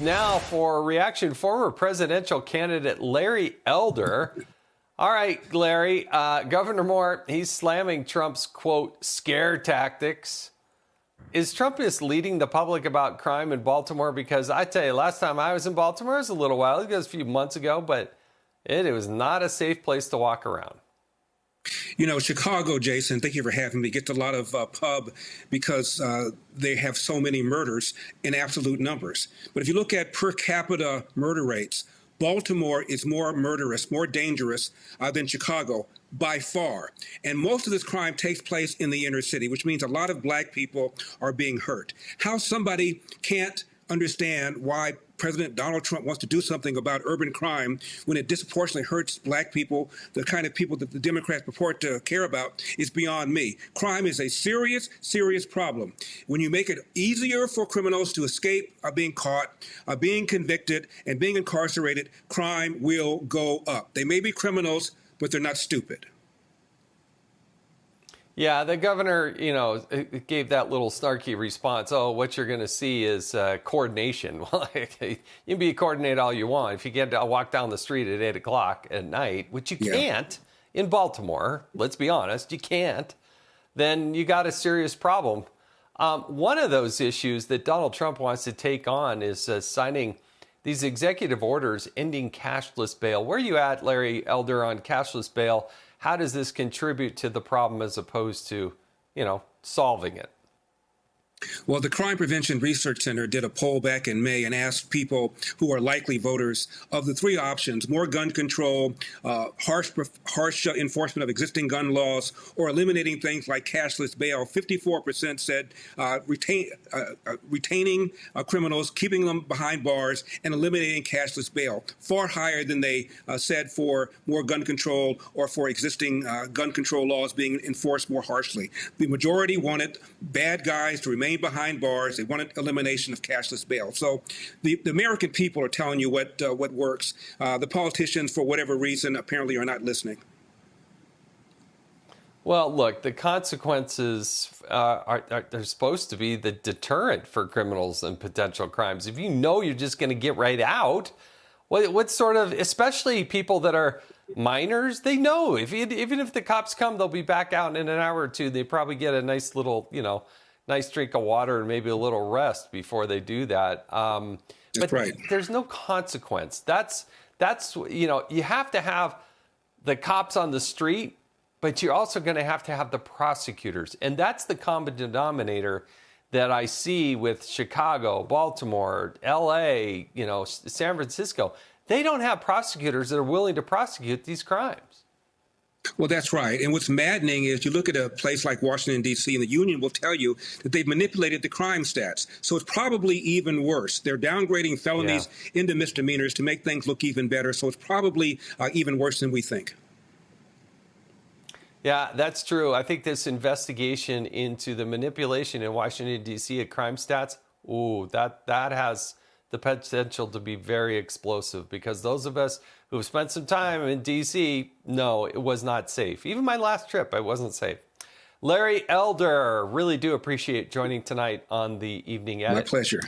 now for reaction. Former presidential candidate Larry Elder. All right, Larry, Governor Moore, he's slamming Trump's, quote, scare tactics. Is Trump misleading the public about crime in Baltimore? Because I tell you, last time I was in Baltimore, it was a little while ago, it was a few months ago, but it was not a safe place to walk around. You know, Chicago, Jason, thank you for having me, gets a lot of pub because they have so many murders in absolute numbers. But if you look at per capita murder rates, Baltimore is more murderous, more dangerous than Chicago by far. And most of this crime takes place in the inner city, which means a lot of black people are being hurt. How somebody can't understand why President Donald Trump wants to do something about urban crime when it disproportionately hurts black people, the kind of people that the Democrats purport to care about, is beyond me. Crime is a serious, serious problem. When you make it easier for criminals to escape being caught, being convicted, and being incarcerated, crime will go up. They may be criminals, but they're not stupid. Yeah, the governor, gave that little snarky response. Oh, what you're going to see is coordination. Well, you can be coordinated all you want. If you get to walk down the street at 8 o'clock at night, which you can't in Baltimore, let's be honest, you can't, then you got a serious problem. One of those issues that Donald Trump wants to take on is signing these executive orders ending cashless bail. Where are you at, Larry Elder, on cashless bail? How does this contribute to the problem as opposed to, solving it? Well, the Crime Prevention Research Center did a poll back in May and asked people who are likely voters of the three options: more gun control, harsh enforcement of existing gun laws, or eliminating things like cashless bail. 54% said retaining criminals, keeping them behind bars, and eliminating cashless bail. Far higher than they said for more gun control or for existing gun control laws being enforced more harshly. The majority wanted bad guys to remain behind bars. They wanted elimination of cashless bail. So the American people are telling you what works. The politicians, for whatever reason, apparently are not listening. Well, look, the consequences they're supposed to be the deterrent for criminals and potential crimes. If you know you're just going to get right out, what sort of, especially people that are minors, they know even if the cops come, they'll be back out in an hour or two. They probably get a nice little, nice drink of water and maybe a little rest before they do that. But right. There's no consequence. That's you have to have the cops on the street, but you're also going to have the prosecutors. And that's the common denominator that I see with Chicago, Baltimore, LA, San Francisco. They don't have prosecutors that are willing to prosecute these crimes. Well, that's right. And what's maddening is you look at a place like Washington, D.C., and the union will tell you that they've manipulated the crime stats. So it's probably even worse. They're downgrading felonies into misdemeanors to make things look even better. So it's probably even worse than we think. Yeah, that's true. I think this investigation into the manipulation in Washington, D.C. of crime stats, that has the potential to be very explosive, because those of us who have spent some time in D.C. know it was not safe. Even my last trip, it wasn't safe. Larry Elder, really do appreciate joining tonight on the Evening Edit. My pleasure.